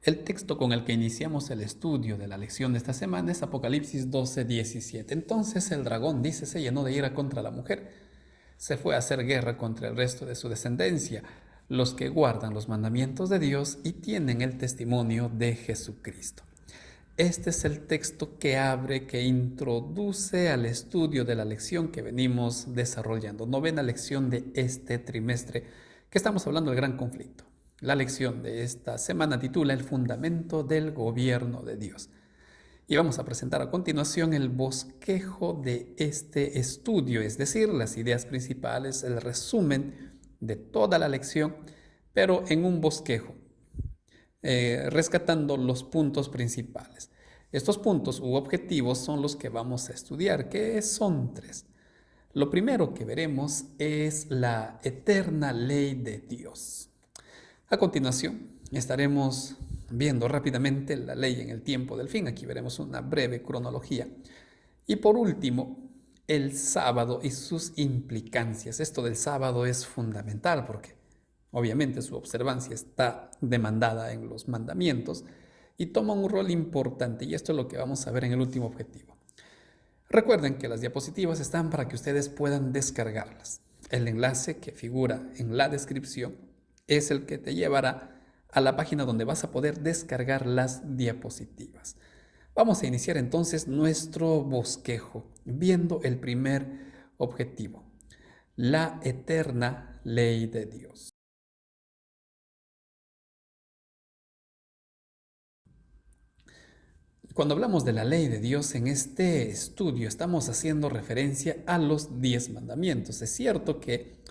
El texto con el que iniciamos el estudio de la lección de esta semana es Apocalipsis 12:17. Entonces el dragón, dice, se llenó de ira contra la mujer. Se fue a hacer guerra contra el resto de su descendencia, los que guardan los mandamientos de Dios y tienen el testimonio de Jesucristo. Este es el texto que abre, que introduce al estudio de la lección que venimos desarrollando. Novena lección de este trimestre, que estamos hablando del gran conflicto. La lección de esta semana titula El fundamento del gobierno de Dios. Y vamos a presentar a continuación el bosquejo de este estudio, es decir, las ideas principales, el resumen de toda la lección, pero en un bosquejo, rescatando los puntos principales. Estos puntos u objetivos son los que vamos a estudiar, que son tres. Lo primero que veremos es la eterna ley de Dios. A continuación, estaremos viendo rápidamente la ley en el tiempo del fin. Aquí veremos una breve cronología. Y por último, el sábado y sus implicancias. Esto del sábado es fundamental porque obviamente su observancia está demandada en los mandamientos y toma un rol importante, y esto es lo que vamos a ver en el último objetivo. Recuerden que las diapositivas están para que ustedes puedan descargarlas. El enlace que figura en la descripción es el que te llevará a la página donde vas a poder descargar las diapositivas. Vamos a iniciar entonces nuestro bosquejo viendo el primer objetivo, la eterna ley de Dios. Cuando hablamos de la ley de Dios en este estudio estamos haciendo referencia a los 10 mandamientos. Es cierto que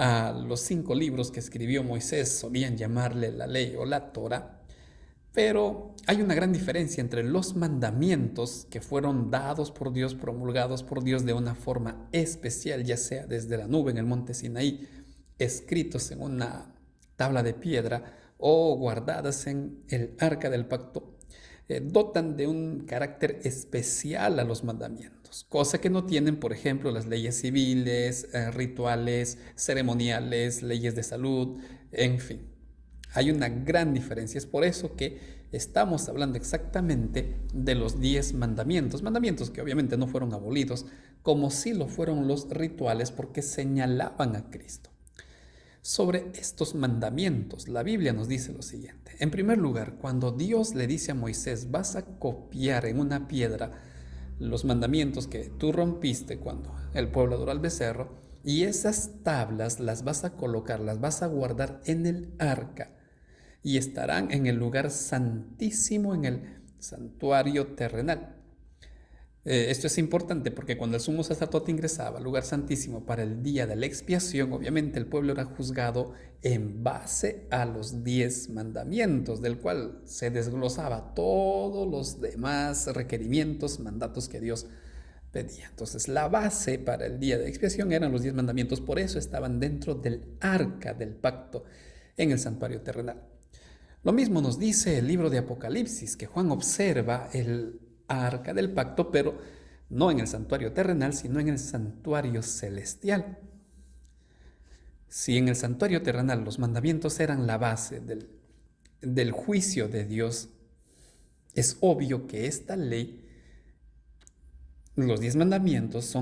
a los 5 libros que escribió Moisés solían llamarle la ley o la Torá, pero hay una gran diferencia entre los mandamientos que fueron dados por Dios, promulgados por Dios de una forma especial, ya sea desde la nube en el monte Sinaí, escritos en una tabla de piedra o guardadas en el arca del pacto, dotan de un carácter especial a los mandamientos, cosa que no tienen, por ejemplo, las leyes civiles, rituales, ceremoniales, leyes de salud, en fin. Hay una gran diferencia, es por eso que estamos hablando exactamente de los 10 mandamientos, mandamientos que obviamente no fueron abolidos, como sí lo fueron los rituales porque señalaban a Cristo. Sobre estos mandamientos, la Biblia nos dice lo siguiente. En primer lugar, cuando Dios le dice a Moisés, vas a copiar en una piedra los mandamientos que tú rompiste cuando el pueblo adoró al becerro, y esas tablas las vas a colocar, las vas a guardar en el arca, y estarán en el lugar santísimo, en el santuario terrenal. Esto es importante porque cuando el sumo sacerdote ingresaba al lugar santísimo para el día de la expiación, obviamente el pueblo era juzgado en base a los 10 mandamientos, del cual se desglosaba todos los demás requerimientos, mandatos que Dios pedía. Entonces la base para el día de expiación eran los 10 mandamientos, por eso estaban dentro del arca del pacto en el santuario terrenal. Lo mismo nos dice el libro de Apocalipsis, que Juan observa el arca del pacto, pero no en el santuario terrenal, sino en el santuario celestial. Si en el santuario terrenal los mandamientos eran la base del juicio de Dios, es obvio que esta ley, los 10 mandamientos,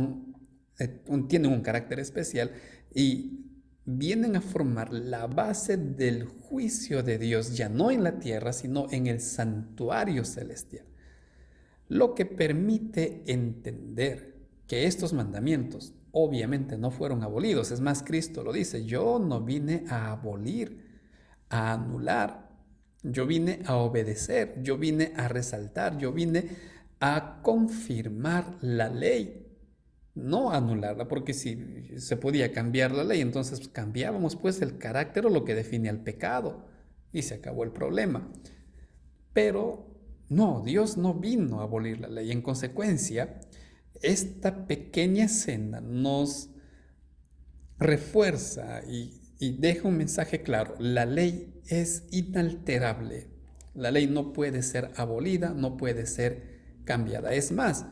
tienen un carácter especial y vienen a formar la base del juicio de Dios, ya no en la tierra, sino en el santuario celestial. Lo que permite entender que estos mandamientos obviamente no fueron abolidos. Es más, Cristo lo dice, yo no vine a abolir, a anular, yo vine a obedecer, yo vine a resaltar, yo vine a confirmar la ley, no a anularla, porque si se podía cambiar la ley, entonces cambiábamos pues el carácter o lo que define al pecado y se acabó el problema. Pero no, Dios no vino a abolir la ley. En consecuencia, esta pequeña escena nos refuerza y deja un mensaje claro. La ley es inalterable. La ley no puede ser abolida, no puede ser cambiada. Es más,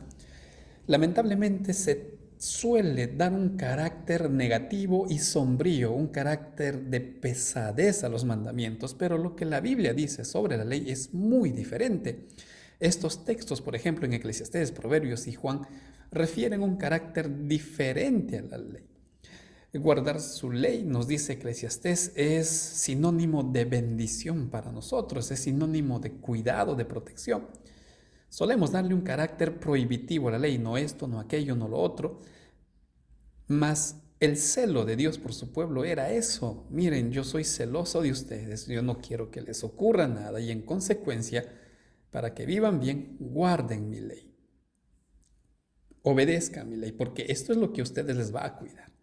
lamentablemente se suele dar un carácter negativo y sombrío, un carácter de pesadez a los mandamientos, pero lo que la Biblia dice sobre la ley es muy diferente. Estos textos, por ejemplo, en Eclesiastés, Proverbios y Juan, refieren un carácter diferente a la ley. Guardar su ley, nos dice Eclesiastés, es sinónimo de bendición para nosotros, es sinónimo de cuidado, de protección. Solemos darle un carácter prohibitivo a la ley, no esto, no aquello, no lo otro, mas el celo de Dios por su pueblo era eso. Miren, yo soy celoso de ustedes, yo no quiero que les ocurra nada y en consecuencia, para que vivan bien, guarden mi ley. Obedezcan mi ley, porque esto es lo que a ustedes les va a cuidar.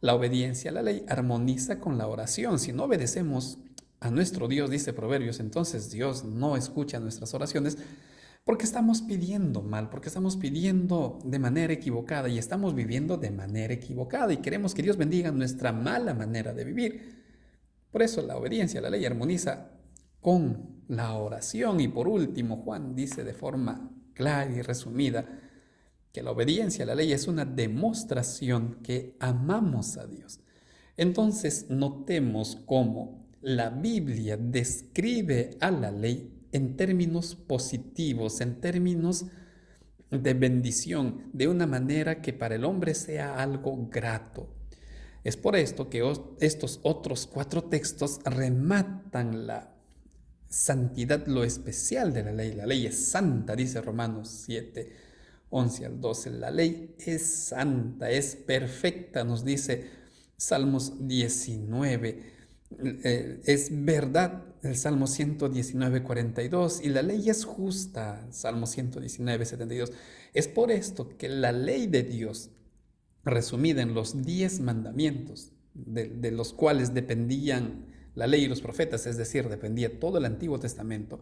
La obediencia a la ley armoniza con la oración. Si no obedecemos a nuestro Dios, dice Proverbios, entonces Dios no escucha nuestras oraciones porque estamos pidiendo mal, porque estamos pidiendo de manera equivocada y estamos viviendo de manera equivocada y queremos que Dios bendiga nuestra mala manera de vivir. Por eso la obediencia a la ley armoniza con la oración. Y por último, Juan dice de forma clara y resumida que la obediencia a la ley es una demostración que amamos a Dios. Entonces notemos cómo la Biblia describe a la ley en términos positivos, en términos de bendición, de una manera que para el hombre sea algo grato. Es por esto que estos otros 4 textos rematan la santidad, lo especial de la ley. La ley es santa, dice Romanos 7, 11 al 12. La ley es santa, es perfecta, nos dice Salmos 19. Es verdad, el Salmo 119, 42. Y la ley es justa, Salmo 119, 72. Es por esto que la ley de Dios, resumida en los 10 mandamientos, de los cuales dependían la ley y los profetas, es decir, dependía todo el Antiguo Testamento.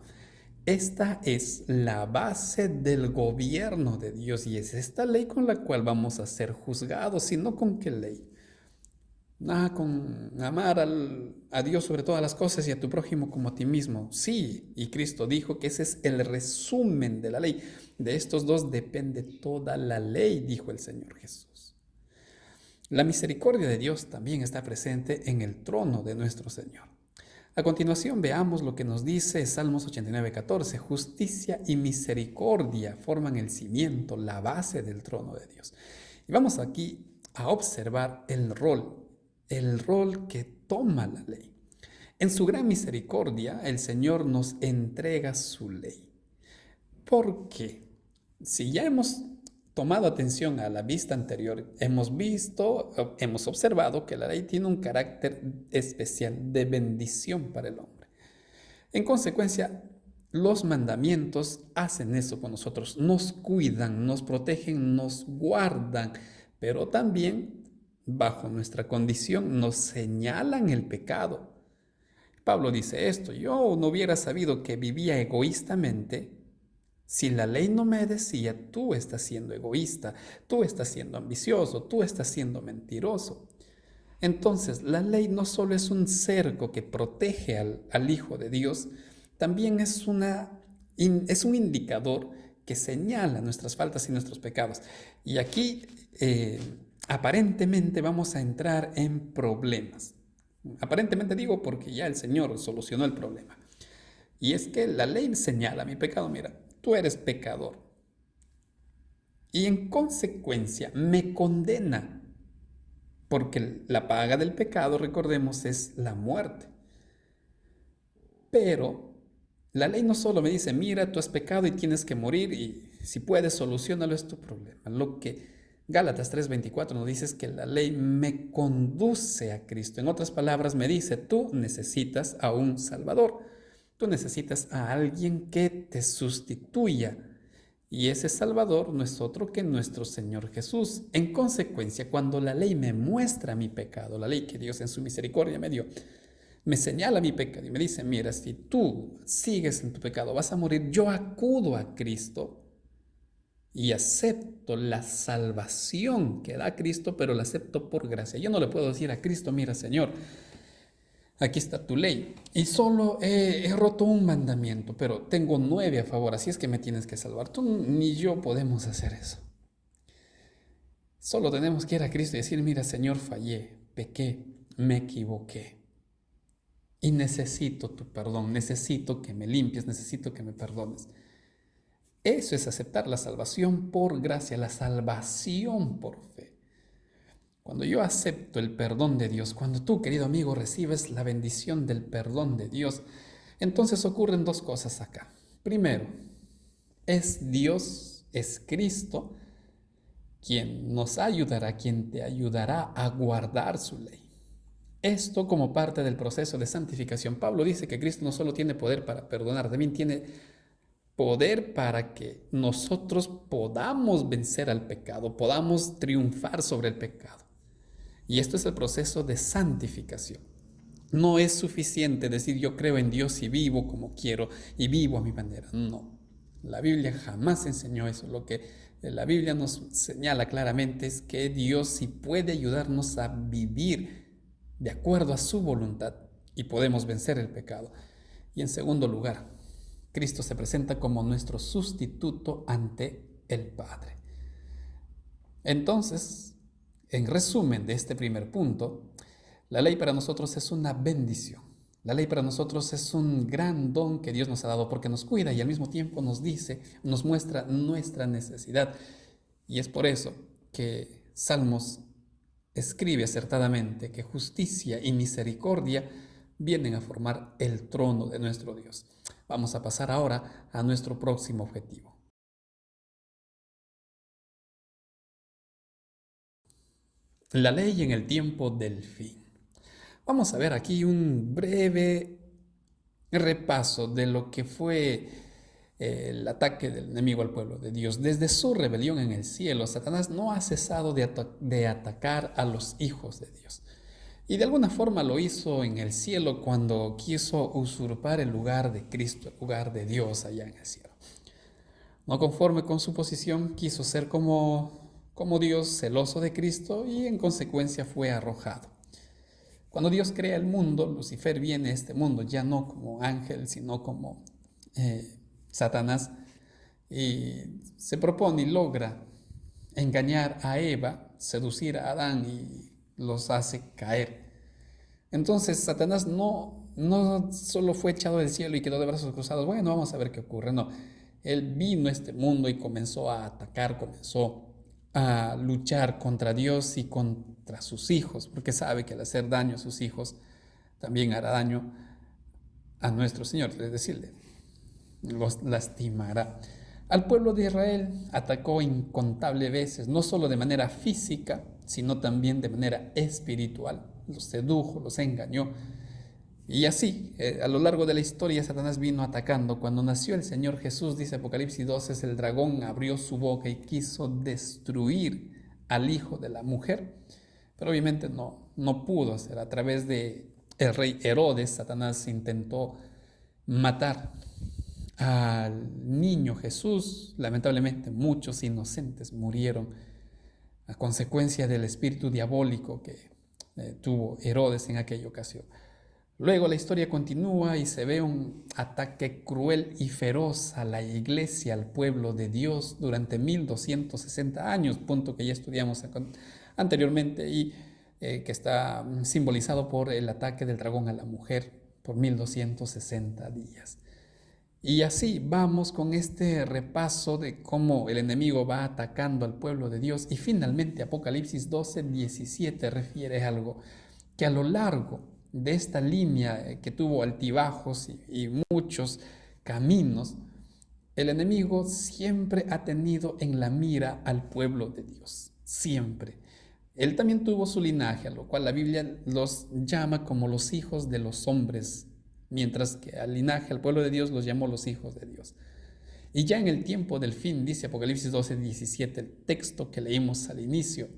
Esta es la base del gobierno de Dios y es esta ley con la cual vamos a ser juzgados, sino con qué ley. Con amar a Dios sobre todas las cosas y a tu prójimo como a ti mismo. Sí, y Cristo dijo que ese es el resumen de la ley. De estos dos depende toda la ley, dijo el Señor Jesús. La misericordia de Dios también está presente en el trono de nuestro Señor. A continuación veamos lo que nos dice Salmos 89, 14. Justicia y misericordia forman el cimiento, la base del trono de Dios. Y vamos aquí a observar el rol que toma la ley. En su gran misericordia, el Señor nos entrega su ley. ¿Por qué? Si ya hemos tomado atención a la vista anterior, hemos observado que la ley tiene un carácter especial de bendición para el hombre. En consecuencia, los mandamientos hacen eso con nosotros, nos cuidan, nos protegen, nos guardan, pero también, bajo nuestra condición, nos señalan el pecado. Pablo dice esto: yo no hubiera sabido que vivía egoístamente si la ley no me decía, tú estás siendo egoísta, tú estás siendo ambicioso, tú estás siendo mentiroso. Entonces, la ley no solo es un cerco que protege al Hijo de Dios, también es un indicador que señala nuestras faltas y nuestros pecados. Y aquí, aparentemente, vamos a entrar en problemas. Aparentemente digo porque ya el Señor solucionó el problema. Y es que la ley señala mi pecado. Mira, tú eres pecador. Y en consecuencia me condena. Porque la paga del pecado, recordemos, es la muerte. Pero la ley no solo me dice, mira, tú has pecado y tienes que morir y si puedes, soluciónalo, es tu problema. Lo que Gálatas 3:24 nos dice es que la ley me conduce a Cristo. En otras palabras, me dice, tú necesitas a un Salvador. Tú necesitas a alguien que te sustituya. Y ese Salvador no es otro que nuestro Señor Jesús. En consecuencia, cuando la ley me muestra mi pecado, la ley que Dios en su misericordia me dio, me señala mi pecado y me dice, mira, si tú sigues en tu pecado, vas a morir. Yo acudo a Cristo y acepto la salvación que da Cristo, pero la acepto por gracia. Yo no le puedo decir a Cristo, mira, Señor, aquí está tu ley y solo he roto un mandamiento, pero tengo 9 a favor, así es que me tienes que salvar. Tú ni yo podemos hacer eso. Solo tenemos que ir a Cristo y decir, mira, Señor, fallé, pequé, me equivoqué. Y necesito tu perdón, necesito que me limpies, necesito que me perdones. Eso es aceptar la salvación por gracia, la salvación por fe. Cuando yo acepto el perdón de Dios, cuando tú, querido amigo, recibes la bendición del perdón de Dios, entonces ocurren dos cosas acá. Primero, es Dios, es Cristo, quien nos ayudará, quien te ayudará a guardar su ley. Esto como parte del proceso de santificación. Pablo dice que Cristo no solo tiene poder para perdonar, también tiene poder para que nosotros podamos vencer al pecado, podamos triunfar sobre el pecado. Y esto es el proceso de santificación. No es suficiente decir yo creo en Dios y vivo como quiero y vivo a mi manera. No, la Biblia jamás enseñó eso. Lo que la Biblia nos señala claramente es que Dios sí puede ayudarnos a vivir de acuerdo a su voluntad y podemos vencer el pecado. Y en segundo lugar, Cristo se presenta como nuestro sustituto ante el Padre. Entonces, en resumen de este primer punto, la ley para nosotros es una bendición. La ley para nosotros es un gran don que Dios nos ha dado porque nos cuida y al mismo tiempo nos dice, nos muestra nuestra necesidad. Y es por eso que Salmos escribe acertadamente que justicia y misericordia vienen a formar el trono de nuestro Dios. Vamos a pasar ahora a nuestro próximo objetivo. La ley en el tiempo del fin. Vamos a ver aquí un breve repaso de lo que fue el ataque del enemigo al pueblo de Dios. Desde su rebelión en el cielo, Satanás no ha cesado de atacar a los hijos de Dios. Y de alguna forma lo hizo en el cielo cuando quiso usurpar el lugar de Cristo, el lugar de Dios allá en el cielo. No conforme con su posición, quiso ser como Dios, celoso de Cristo, y en consecuencia fue arrojado. Cuando Dios crea el mundo, Lucifer viene a este mundo ya no como ángel, sino como Satanás, y se propone y logra engañar a Eva, seducir a Adán y los hace caer. Entonces Satanás no solo fue echado del cielo y quedó de brazos cruzados, bueno, vamos a ver qué ocurre, no. Él vino a este mundo y comenzó a atacar, comenzó a luchar contra Dios y contra sus hijos, porque sabe que al hacer daño a sus hijos también hará daño a nuestro Señor, es decir, los lastimará. Al pueblo de Israel atacó incontables veces, no solo de manera física, sino también de manera espiritual. Los sedujo, los engañó. Y así, a lo largo de la historia, Satanás vino atacando. Cuando nació el Señor Jesús, dice Apocalipsis 12, el dragón abrió su boca y quiso destruir al hijo de la mujer. Pero obviamente no pudo hacer. A través de el rey Herodes, Satanás intentó matar al niño Jesús. Lamentablemente muchos inocentes murieron a consecuencia del espíritu diabólico que tuvo Herodes en aquella ocasión. Luego la historia continúa y se ve un ataque cruel y feroz a la iglesia, al pueblo de Dios durante 1260 años, punto que ya estudiamos anteriormente y que está simbolizado por el ataque del dragón a la mujer por 1260 días. Y así vamos con este repaso de cómo el enemigo va atacando al pueblo de Dios. Y finalmente Apocalipsis 12:17 refiere algo que a lo largo de esta línea que tuvo altibajos y muchos caminos, el enemigo siempre ha tenido en la mira al pueblo de Dios. Siempre. Él también tuvo su linaje, a lo cual la Biblia los llama como los hijos de los hombres, mientras que al linaje, al pueblo de Dios, los llamó los hijos de Dios. Y ya en el tiempo del fin, dice Apocalipsis 12:17, el texto que leímos al inicio,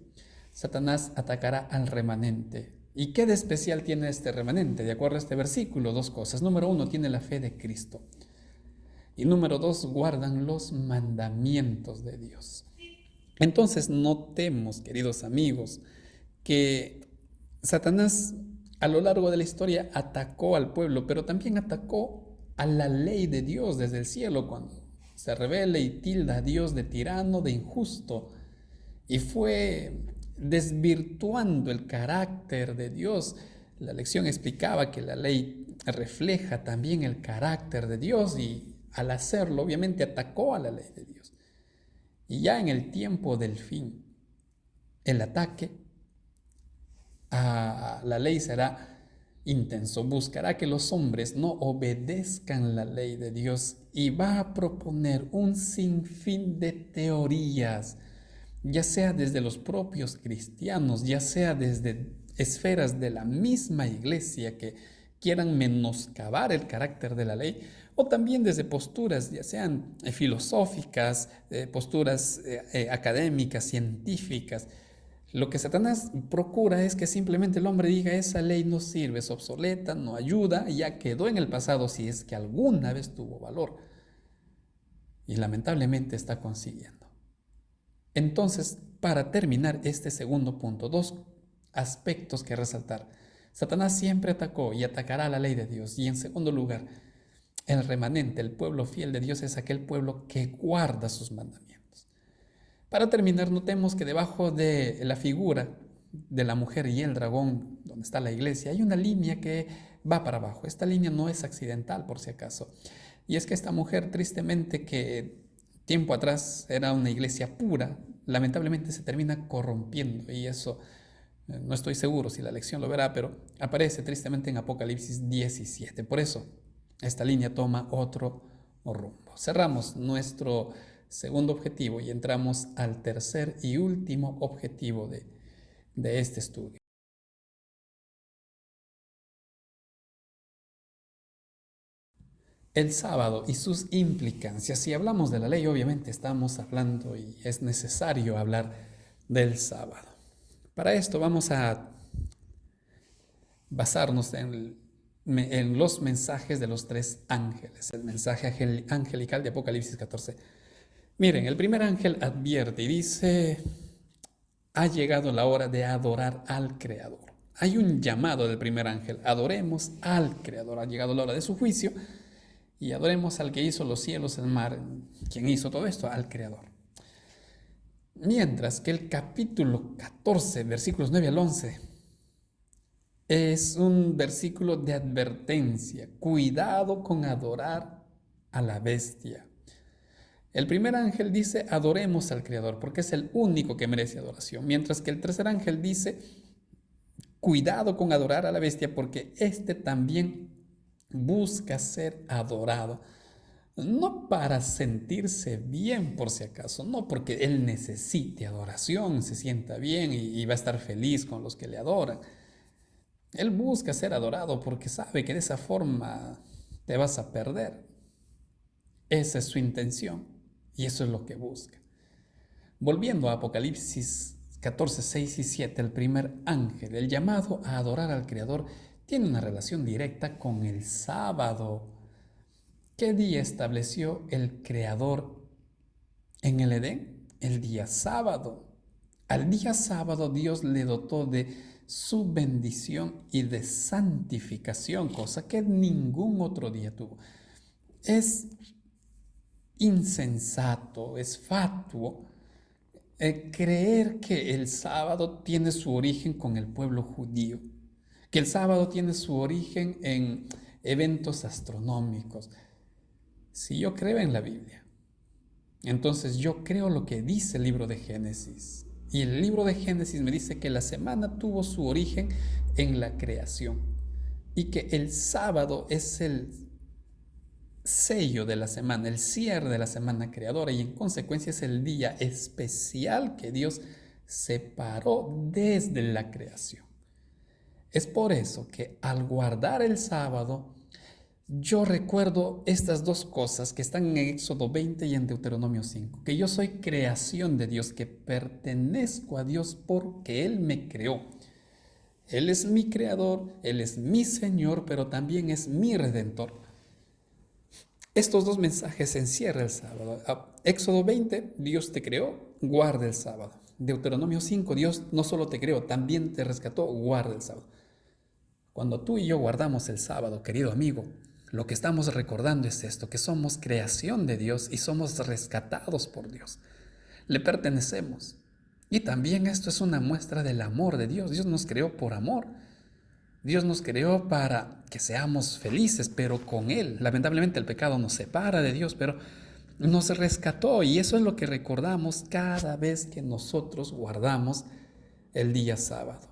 Satanás atacará al remanente. ¿Y qué de especial tiene este remanente? De acuerdo a este versículo, dos cosas. Número 1, tiene la fe de Cristo. Y número 2, guardan los mandamientos de Dios. Entonces notemos, queridos amigos, que Satanás a lo largo de la historia atacó al pueblo, pero también atacó a la ley de Dios desde el cielo cuando se revela y tilda a Dios de tirano, de injusto. y fue desvirtuando el carácter de Dios. La lección explicaba que la ley refleja también el carácter de Dios y al hacerlo obviamente atacó a la ley de Dios. Y ya en el tiempo del fin, el ataque a la ley será intenso. Buscará que los hombres no obedezcan la ley de Dios y va a proponer un sinfín de teorías, ya sea desde los propios cristianos, ya sea desde esferas de la misma iglesia que quieran menoscabar el carácter de la ley, o también desde posturas, ya sean filosóficas, posturas académicas, científicas. Lo que Satanás procura es que simplemente el hombre diga: esa ley no sirve, es obsoleta, no ayuda, ya quedó en el pasado si es que alguna vez tuvo valor. Y lamentablemente está consiguiendo. Entonces, para terminar este segundo punto, dos aspectos que resaltar. Satanás siempre atacó y atacará la ley de Dios. Y en segundo lugar, el remanente, el pueblo fiel de Dios, es aquel pueblo que guarda sus mandamientos. Para terminar, notemos que debajo de la figura de la mujer y el dragón, donde está la iglesia, hay una línea que va para abajo. Esta línea no es accidental, por si acaso. Y es que esta mujer, tristemente, que tiempo atrás era una iglesia pura, lamentablemente se termina corrompiendo. Y eso no estoy seguro si la lección lo verá, pero aparece tristemente en Apocalipsis 17. Por eso, esta línea toma otro rumbo. Cerramos nuestro segundo objetivo y entramos al tercer y último objetivo de este estudio. El sábado y sus implicancias. Si hablamos de la ley, obviamente estamos hablando y es necesario hablar del sábado. Para esto vamos a basarnos en los mensajes de los tres ángeles, el mensaje angelical de Apocalipsis 14. Miren, el primer ángel advierte y dice: ha llegado la hora de adorar al Creador. Hay un llamado del primer ángel: adoremos al Creador. Ha llegado la hora de su juicio y adoremos al que hizo los cielos, el mar, quien hizo todo esto, al Creador. Mientras que el capítulo 14, versículos 9 al 11, es un versículo de advertencia. Cuidado con adorar a la bestia. El primer ángel dice: adoremos al Creador, porque es el único que merece adoración. Mientras que el tercer ángel dice: cuidado con adorar a la bestia, porque éste también busca ser adorado. No para sentirse bien, por si acaso, no porque él necesite adoración, se sienta bien y va a estar feliz con los que le adoran. Él busca ser adorado porque sabe que de esa forma te vas a perder. Esa es su intención y eso es lo que busca. Volviendo a Apocalipsis 14, 6 y 7, el primer ángel, el llamado a adorar al Creador, tiene una relación directa con el sábado. ¿Qué día estableció el Creador en el Edén? El día sábado. Al día sábado Dios le dotó de su bendición y de santificación, cosa que ningún otro día tuvo. Es insensato, es fatuo creer que el sábado tiene su origen con el pueblo judío, que el sábado tiene su origen en eventos astronómicos. Si yo creo en la Biblia, entonces yo creo lo que dice el libro de Génesis. Y el libro de Génesis me dice que la semana tuvo su origen en la creación y que el sábado es el sello de la semana, el cierre de la semana creadora, y en consecuencia es el día especial que Dios separó desde la creación. Es por eso que al guardar el sábado, yo recuerdo estas dos cosas que están en Éxodo 20 y en Deuteronomio 5, que yo soy creación de Dios, que pertenezco a Dios porque Él me creó. Él es mi creador, Él es mi Señor, pero también es mi Redentor. Estos dos mensajes encierra el sábado. Éxodo 20, Dios te creó, guarda el sábado. Deuteronomio 5, Dios no solo te creó, también te rescató, guarda el sábado. Cuando tú y yo guardamos el sábado, querido amigo, lo que estamos recordando es esto, que somos creación de Dios y somos rescatados por Dios. Le pertenecemos. Y también esto es una muestra del amor de Dios. Dios nos creó por amor. Dios nos creó para que seamos felices, pero con Él. Lamentablemente el pecado nos separa de Dios, pero nos rescató y eso es lo que recordamos cada vez que nosotros guardamos el día sábado.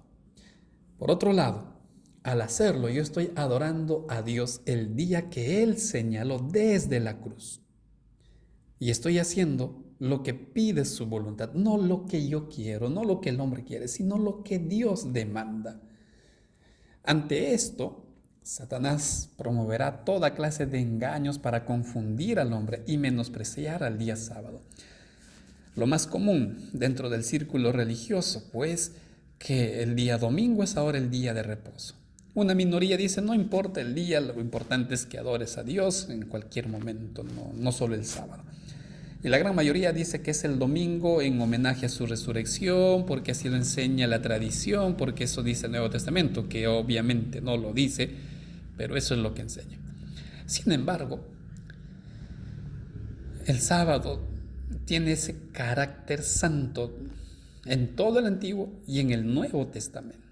Por otro lado, al hacerlo yo estoy adorando a Dios el día que Él señaló desde la cruz. Y estoy haciendo lo que pide su voluntad, no lo que yo quiero, no lo que el hombre quiere, sino lo que Dios demanda. Ante esto, Satanás promoverá toda clase de engaños para confundir al hombre y menospreciar al día sábado. Lo más común dentro del círculo religioso, pues, que el día domingo es ahora el día de reposo. Una minoría dice, no importa el día, lo importante es que adores a Dios en cualquier momento, no solo el sábado. Y la gran mayoría dice que es el domingo en homenaje a su resurrección, porque así lo enseña la tradición, porque eso dice el Nuevo Testamento, que obviamente no lo dice, pero eso es lo que enseña. Sin embargo, el sábado tiene ese carácter santo en todo el Antiguo y en el Nuevo Testamento.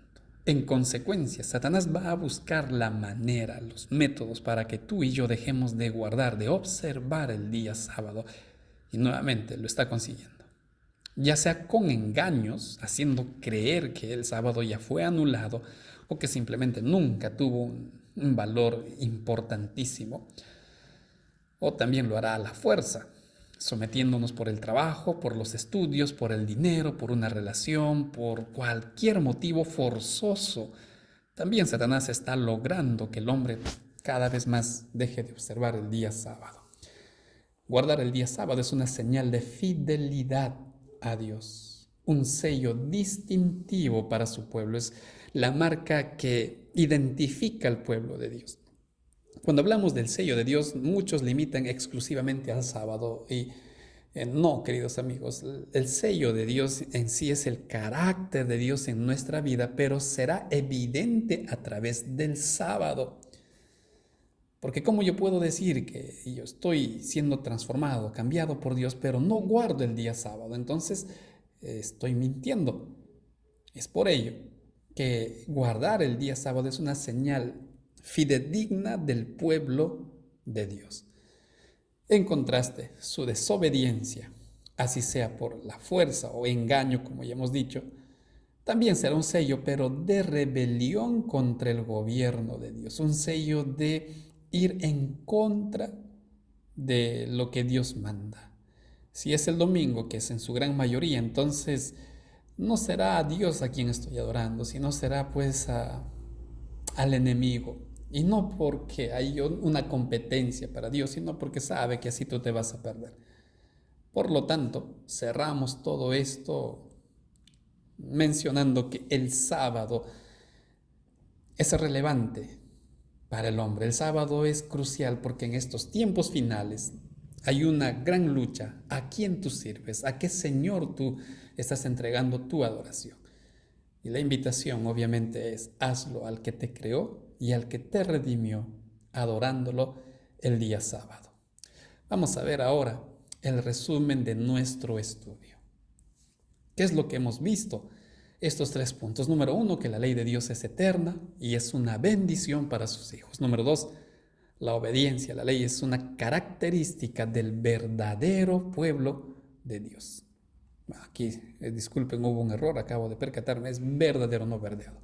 En consecuencia, Satanás va a buscar la manera, los métodos para que tú y yo dejemos de guardar, de observar el día sábado. Y nuevamente lo está consiguiendo. Ya sea con engaños, haciendo creer que el sábado ya fue anulado o que simplemente nunca tuvo un valor importantísimo. O también lo hará a la fuerza, sometiéndonos por el trabajo, por los estudios, por el dinero, por una relación, por cualquier motivo forzoso. También Satanás está logrando que el hombre cada vez más deje de observar el día sábado. Guardar el día sábado es una señal de fidelidad a Dios, un sello distintivo para su pueblo, es la marca que identifica al pueblo de Dios. Cuando hablamos del sello de Dios, muchos limitan exclusivamente al sábado y no, queridos amigos, el sello de Dios en sí es el carácter de Dios en nuestra vida, pero será evidente a través del sábado. Porque ¿cómo yo puedo decir que yo estoy siendo transformado, cambiado por Dios, pero no guardo el día sábado? Entonces estoy mintiendo. Es por ello que guardar el día sábado es una señal fidedigna del pueblo de Dios. En contraste, su desobediencia, así sea por la fuerza o engaño, como ya hemos dicho, también será un sello, pero de rebelión contra el gobierno de Dios, un sello de ir en contra de lo que Dios manda. Si es el domingo, que es en su gran mayoría, entonces no será a Dios a quien estoy adorando, sino será pues al enemigo. Y no porque hay una competencia para Dios, sino porque sabe que así tú te vas a perder. Por lo tanto, cerramos todo esto mencionando que el sábado es relevante para el hombre. El sábado es crucial porque en estos tiempos finales hay una gran lucha. ¿A quién tú sirves? ¿A qué Señor tú estás entregando tu adoración? Y la invitación obviamente es: hazlo al que te creó y al que te redimió, adorándolo el día sábado. Vamos a ver ahora el resumen de nuestro estudio. ¿Qué es lo que hemos visto? Estos 3 puntos. Número 1, que la ley de Dios es eterna y es una bendición para sus hijos. Número 2, la obediencia a la ley es una característica del verdadero pueblo de Dios. Aquí, disculpen, hubo un error, acabo de percatarme, es verdadero, no verdeado.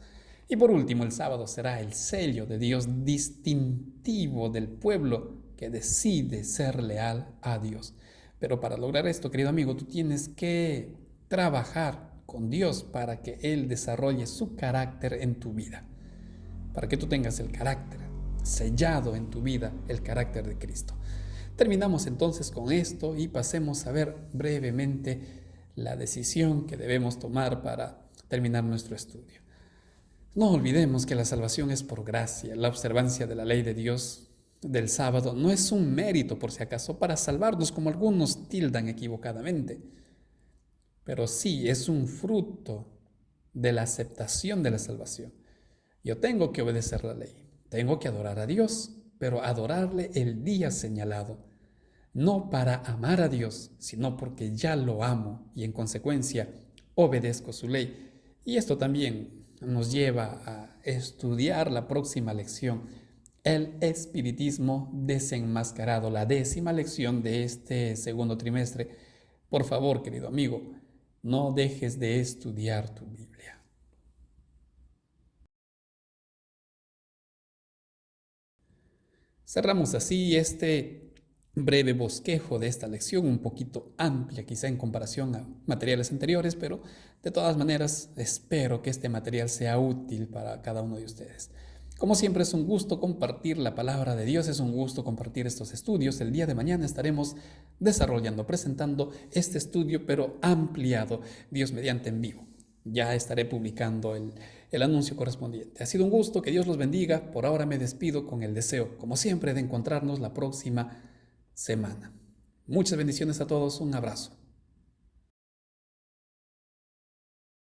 Y por último, el sábado será el sello de Dios distintivo del pueblo que decide ser leal a Dios. Pero para lograr esto, querido amigo, tú tienes que trabajar con Dios para que Él desarrolle su carácter en tu vida, para que tú tengas el carácter sellado en tu vida, el carácter de Cristo. Terminamos entonces con esto y pasemos a ver brevemente la decisión que debemos tomar para terminar nuestro estudio. No olvidemos que la salvación es por gracia. La observancia de la ley de Dios del sábado no es un mérito, por si acaso, para salvarnos, como algunos tildan equivocadamente, pero sí es un fruto de la aceptación de la salvación. Yo tengo que obedecer la ley, tengo que adorar a Dios, pero adorarle el día señalado, no para amar a Dios, sino porque ya lo amo y en consecuencia obedezco su ley. Y esto también nos lleva a estudiar la próxima lección, el espiritismo desenmascarado, la 10ª lección de este segundo trimestre. Por favor, querido amigo, no dejes de estudiar tu Biblia. Cerramos así este breve bosquejo de esta lección, un poquito amplia quizá en comparación a materiales anteriores, pero de todas maneras espero que este material sea útil para cada uno de ustedes. Como siempre es un gusto compartir la palabra de Dios, es un gusto compartir estos estudios. El día de mañana estaremos desarrollando, presentando este estudio, pero ampliado, Dios mediante en vivo. Ya estaré publicando el anuncio correspondiente. Ha sido un gusto, que Dios los bendiga. Por ahora me despido con el deseo, como siempre, de encontrarnos la próxima semana. Muchas bendiciones a todos, un abrazo.